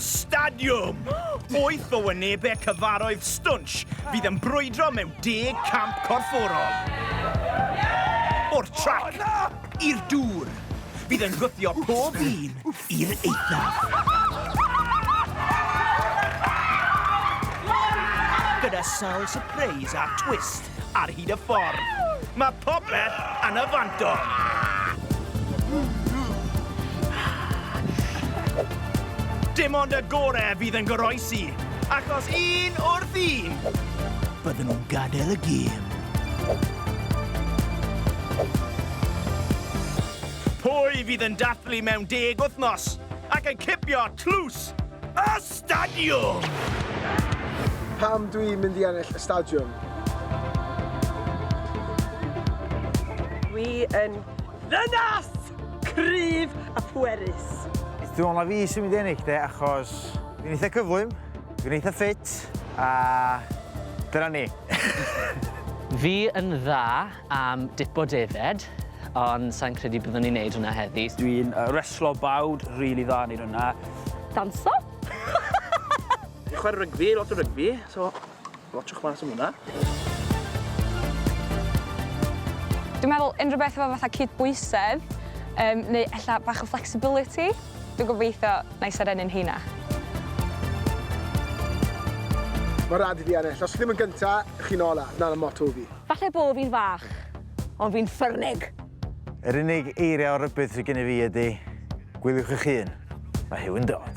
Stadiwm! 8 o wynebau cyfaroedd Stwnsh fydd yn brwydro mewn 10 camp corfforol. O'r trac i'r dŵr, fydd yn gwthio pob un i'r eithaf. Gyda sawl surprise a twist ar hyd y ffordd, mae popeth yn y fantol. Dim ond y gorau fydd yn goroesi, achos un wrth un, bydden nhw'n gadael y gêm. Pwy fydd yn dathlu mewn 10 wythnos ac yn cipio tlws y Stadiwm? Pam dwi'n mynd i ennill y Stadiwm? Dwi yn ddynas, cryf a pwerus. Dwi'n meddwl na fi sy'n mynd i ennill, achos fi'n eitha cyflym, fi'n eitha ffit, a dyna ni. Fi yn dda am dipo defed, ond sa'n credu byddwn ni'n neud hwnna heddi. Dwi'n reslo bawd, rili dda neud hwnna. Danso? Dwi'n chwarae rygbi, lot o rygbi, so watchwch mas am hwnna. Dwi'n meddwl unrhyw beth efo fatha cydbwysedd, neu ella bach o flexibility. Dwi'n gobeithio na i serennu'n hynna. Mae rhaid i fi ennill. Os chi ddim yn gyntaf, chi'n ola. Na'n y motto fi. Falle bo fi'n fach, ond fi'n ffyrnig. Yr unig eiriau o rybydd sydd gen i fi ydy, gwyliwch eich hun, mae Huw yn dod.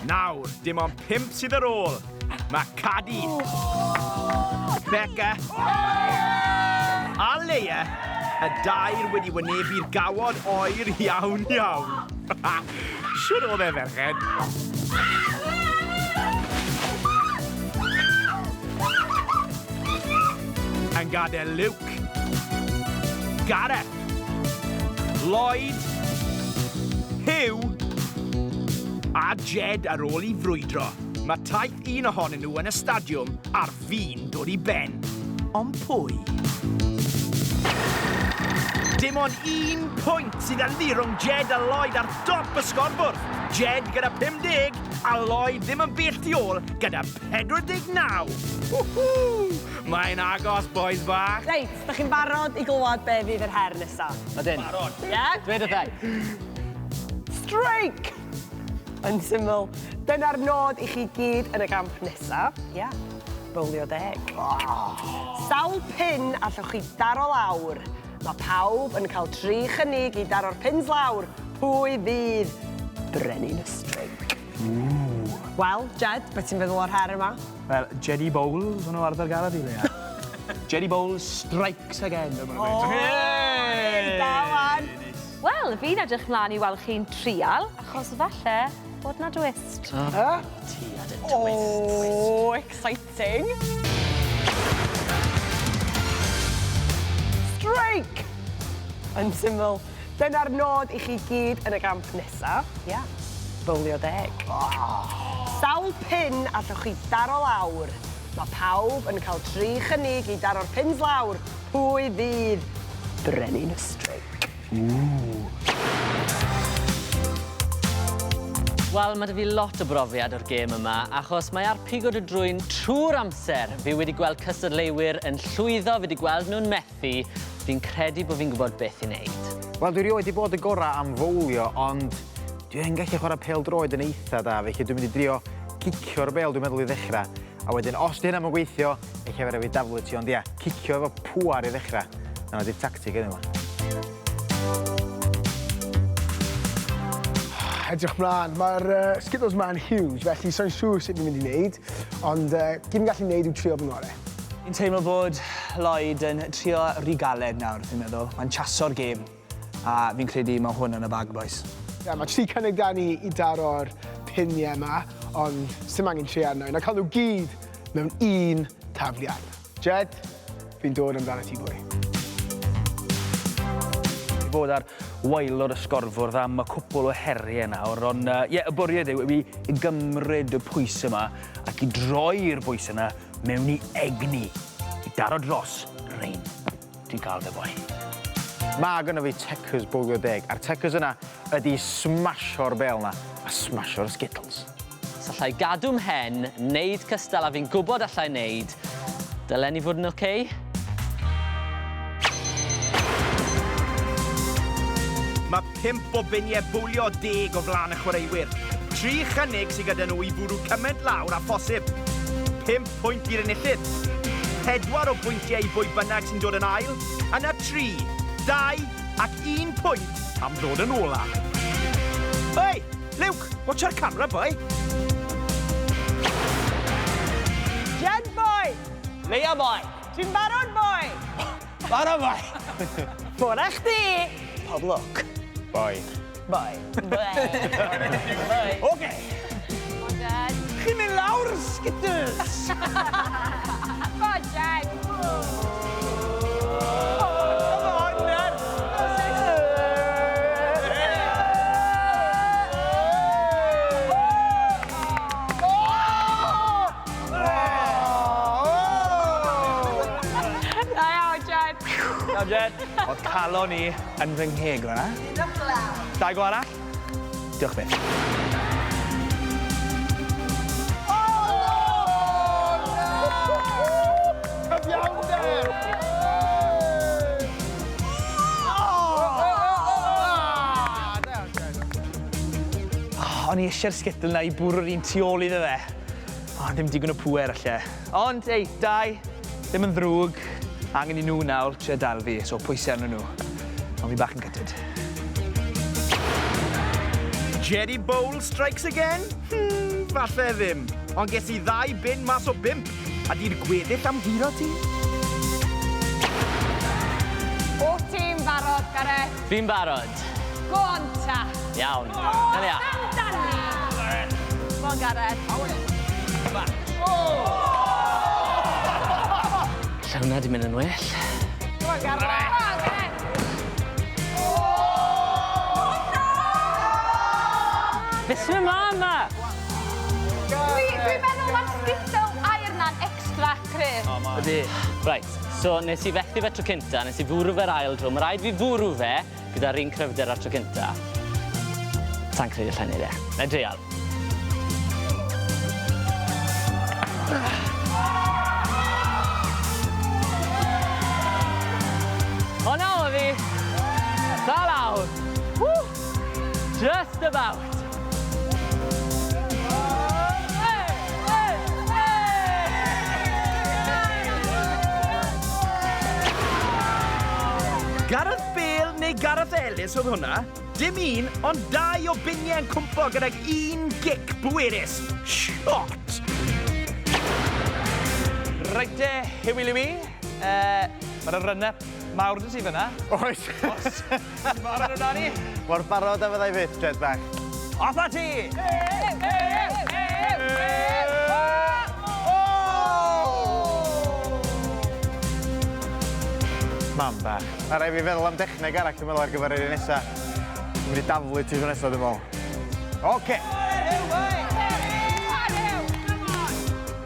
Nawr, dim ond 5 sydd ar ôl. Mae Cadi, Becca a Leia, y dair wedi wynebu'r gawod oer iawn iawn. Siwr oedd e ferched? Yn gadael Luke, Gareth, Lloyd, Huw a Jed ar ôl i frwydro. Mae taith un ohonyn nhw yn y Stadiwm ar fin dod i ben. Ond pwy? Dim ond 1 pwynt sydd yn ddi rhwng Jed a Lloyd ar dop y sgorbwrdd. Jed gyda 50 a Lloyd ddim yn bell tu ôl gyda 49. Mae'n agos, boys bach. Reit, da chi'n barod i glywed be fydd yr her nesaf? Ydyn. Barod. Ie? Dweud y ddau. Strike! Yn syml, dyna'r nod i chi gyd yn y gamp nesaf. Ia, bowlio 10. Sawl pin allwch chi daro lawr. Mae pawb yn cael 3 chynnig i daro'r pins lawr. Pwy fydd brenin y streic? Wel, Jed, beth ti'n feddwl o'r her yma? Wel, Jedi Bowls, o'n nhw arfer gael y Leia. Jedi Bowls strikes again. Da wan! Wel, fi'n edrych mlaen i weld chi'n trial, achos falle bod na twist. Ti ad y twist. Oh, exciting! Strike! Yn syml, dyna'r nod i chi gyd yn y gamp nesaf. Ia, bowlio 10. Sawl pin allwch chi daro lawr. Mae pawb yn cael 3 chynnig i daro'r pins lawr. Pwy fydd brenin y streic? Wel, mae 'da fi lot o brofiad o'r gêm yma, achos mae ar pigod y drwyn trwy'r amser. Fi wedi gweld cystadleuwyr yn llwyddo, fi wedi gweld nhw'n methu. Fi'n credu bod fi'n gwybod beth i wneud. Wel, dwi wedi bod y gorau am fowlio, ond dwi'n gallu chwarae pêl-droed yn eitha da, felly dwi'n mynd i drio cicio'r bêl, dwi'n meddwl i ddechrau. A wedyn, os di hynna yn gweithio, eich efo fi daflu ti, ond ia, cicio efo pŵar i ddechrau. Dyna di'r tactig yma. Edrych mlaen, mae'r Skittles ma'n huge, felly so'n siŵr sut ni'n mynd i wneud, ond gyd gallu wneud yw trio fy ngorau. Fi'n teimlo bod Lloyd yn trio rigaled nawr, fi'n meddwl. Mae'n chaso'r gêm, a fi'n credu mae hwn yn y bag, boys. Ie, mae 3 cynnig da ni i daro'r piniau yma, ond sim angen trio arno. Na cael nhw gyd mewn 1 tafliad. Jed, fi'n dod amdano ti bwy. Fi bod ar waelod y sgorfwrdd am y cwpl o heriau nawr, ond y bwriad yw i gymryd y pwys yma ac i droi'r bwys yna mewn i egni, i daro dros rein. Ti'n cael fe boi. Mae gynnu fi tecers bowlio deg, a'r tecers yna ydi smasio'r bel na, a smasio'r skittles. Os allai gadw mhen, neud cystal a fi'n gwybod allai neud, dylen ni fod yn oce? Mae 5 o biniau bowlio deg o flaen y chwaraewyr. 3 chynnig sydd gyda nhw i bwrw cymaint lawr a phosib. 5 pwynt i'r enillydd. 4 o bwyntiau i bwy bynnag sy'n dod yn ail. Yna 3, 2 ac 1 pwynt am ddod yn ola. Hei, Luke, watch our camera, boy. Jed, boy! Leia, boi! Ti'n barod, boy? Bara, boi! Ffwrdd chdi! Pob look. Boi. Boy. Oce. Come on, Jed. Chi'n mynd lawr, Skittles! Come on, Jed. Da iawn, Jed. Iawn, Jed. Oedd calon ni yn fy ngheg o'na. 2 go arall. Diolch byth. O'n i eisiau'r skittle na i bwrw'r un tu ôl iddo fe. O, ddim digon o pwer alle. Ond, ei, 2, ddim yn ddrwg. Angen i nhw nawr trio dal fi, so pwysau arnyn nhw. Ond fi bach yn gytid. Jerry Bowl strikes again? Falle ddim. Ond ges i 2 bin mas o 5. A di'r gweddill am hiro ti? O ti'n barod, Gareth? Fi'n barod. Go on, ta. Iawn. Dyna ia. Come on, Gareth. Lle hwnna di mynd yn well. Come on, Gareth. Come on, Gareth. Beth sy'n mam ma? Dwi'n meddwl mae'r skittle air na'n extra cryf. Ydy. Right, so nes i fethu fe tro cynta, nes i fwrw fe'r ail tro. Mae rhaid fi fwrw fe gyda'r un cryfder ar tro cynta. Ta'n credu allai neud e. Na i dreial. O nawr fi. Da lawr. Woo! Just about. Gareth Bale neu Gareth Ellis oedd hwnna. Dim un, ond 2 o biniau yn cwmpo gydag 1 gic bwerus. Shot! Reite, hiwi liwi. Mae'r run-up mawr dy si fyna. Oes. Ti'n barod o Dani? Mor barod a fyddai fyth, Jed bach. Off a ti! Mam bach. A rai fi feddwl am dechneg arall yn meddwl ar gyfer yr un nesa. Dwi'n mynd i daflu ti fy nesa, dwi'n meddwl. Oce.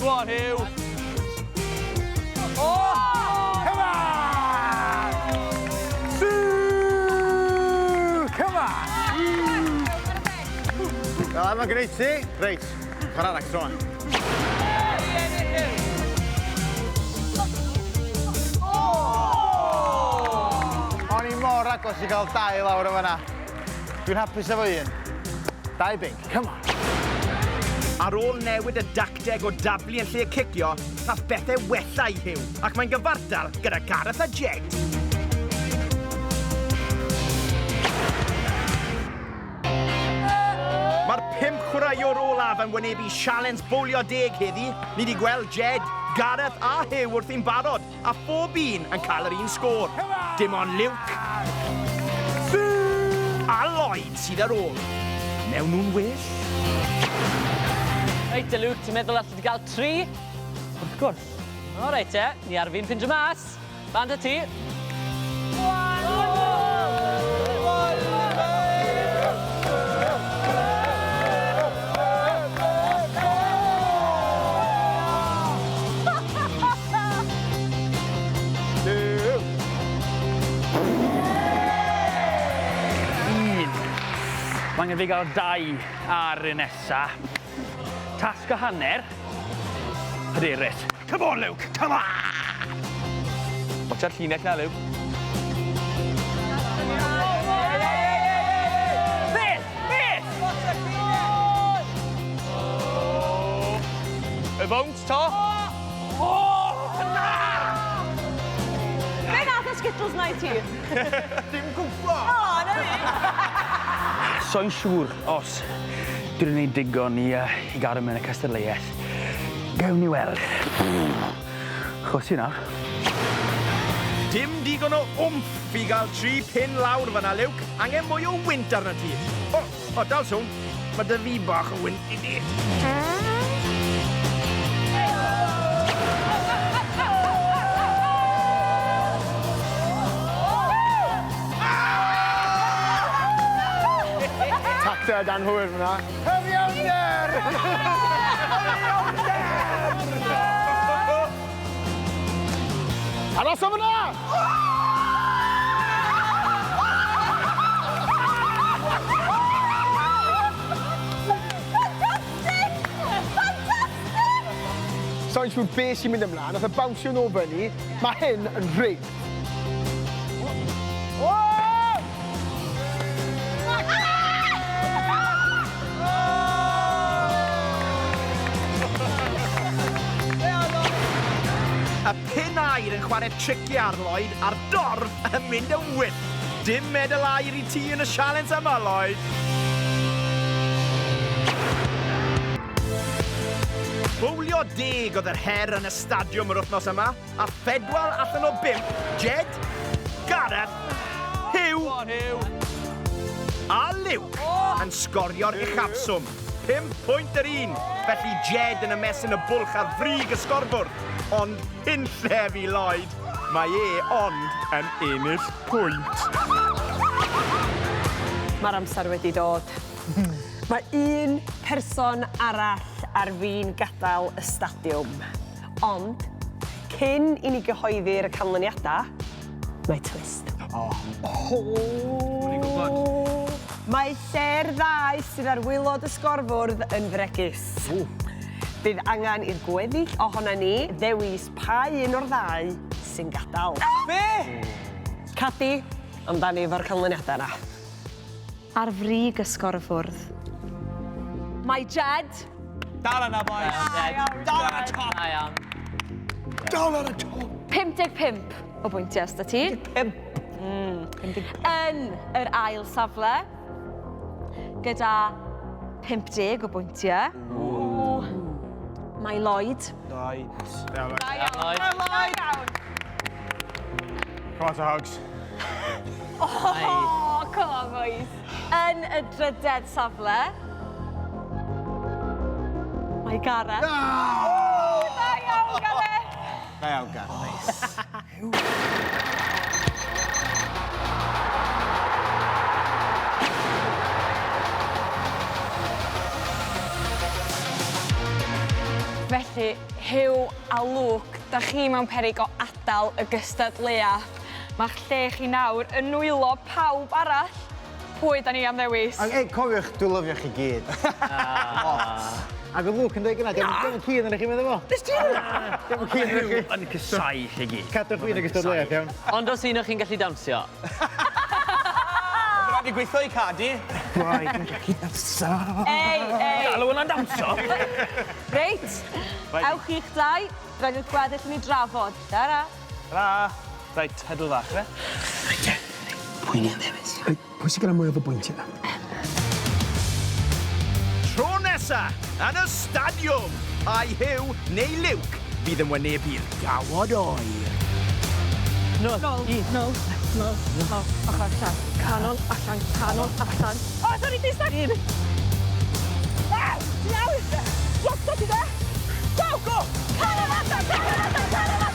Go on, Hugh. Come on! Sŵ! Come on! Wel, yma gwneud ti. Reit, chwarae arach tro yma. O'n i mor agos i gael 2 lawr o fanna. Dwi'n hapus efo 1. 2 bink, come on. Ar ôl newid y dacteg o dablu yn lle cicio, nath bethau wella i Hugh, ac mae'n gyfartal gyda Gareth a Jed. Mae'r 5 chwaraewr olaf yn wynebu sialens bowlio deg heddi. Ni wedi gweld Jed, Gareth a Hugh wrth i'n barod, a phob un yn cael yr un sgôr. Dim ond Luke a Lloyd sydd ar ôl. Mewn nhw'n well? Reit, Luke, ti'n meddwl allai gael 3? Wrth gwrs. O, reit te, ni ar fi'n ffindio mas. Band y ti. Angen fi gael 2 ar y nesa. Tasg o hanner. Hyderus. Come on, Luke, come on! Watcha'r llinell na, Luke. Y bownt, to. Be nath o Skittles na i ti? Dim gwybod! O, na ni! So'n siŵr os dwi'n gwneud digon i gadw mewn y cystadleuaeth. Gawn ni weld. Chwysi nawr. Dim digon o wmff i gael 3 pin lawr fyna, Luke. Angen mwy o wynt arna ti. O, dal swn. Mae dy fi bach o wynt i ni. Tacta dan hwyr fyna. Hyfiawnder! Aros o fyna! So'n siŵr beth sy'n mynd ymlaen, nath y bawnsio nôl fyny, mae hyn yn rig. Y pin air yn chwarae trici ar Lloyd, a'r dorf yn mynd yn wyth. Dim medal air i ti yn y sialens yma, Lloyd. Bowlio 10 oedd yr her yn y stadiwm yr wythnos yma, a phedwar allan o 5. Jed, Gareth, Hugh a Luke yn sgorio'r uchafswm. 5 pwynt yr un. Felly Jed yn ymestyn y bwlch ar frig y sgorbwrdd. Ond hunllef i Lloyd, mae ond yn ennill pwynt. Mae'r amser wedi dod. Mae un person arall ar fin gadael y stadiwm. Ond, cyn i ni gyhoeddi'r canlyniadau, mae twist. Mae lle'r ddau sydd ar waelod y sgorfwrdd yn fregus. Bydd angen i'r gweddill ohona ni ddewis pa un o'r ddau sy'n gadael. Be? Cadi, amdani efo'r canlyniadau yna. Ar frig y sgorfwrdd, mae Jed. Dal yna, boys. Dal ar y top. Dal ar y top! 55 o bwyntiau ysda ti. 5. Yn yr ail safle, gyda 50 o bwyntiau. Mae Lloyd. Lloyd. Lloyd. Come on to hugs. Oh, come on, boys. Yn y drydedd safle, mae Gareth. Da iawn, Gareth. Da iawn, Gareth. Felly, Hugh a Luke, da chi mewn peryg o adael y gystadleuaeth. Mae'ch lle chi nawr yn nwylo pawb arall. Pwy da ni am ddewis? Cofiwch, dwi'n lyfio chi gyd. Ac o Luke yn dweud gyna, dim yn cyn yn eich meddwl fo. Nes ti? Dim yn cyn yn eich. Yn cysau chi gyd. Cadwch fi yn y gystadleuaeth, iawn. Ond os un o'ch chi'n gallu dawnsio? Rhaid i gweithio i cadi. Rhaid yn gallu dawnsio. Ei. Galw yna'n dawnsio. Reit, ewch i'ch dau. Rhaid i'r gweddill ni drafod. Dara. Ra. Rhaid, hydl fach, fe. Pwy sy'n gyda mwy o bwyntiau? Tro nesa, yn y stadiwm, ai Hugh neu Luke fydd yn wynebu'r gawod oer. No. Ochr allan. Canon allan, canon allan. O, sorry, di stagin! Ti'n iawn? Drosto ti de? Go! Canon allan, canon allan, canon allan!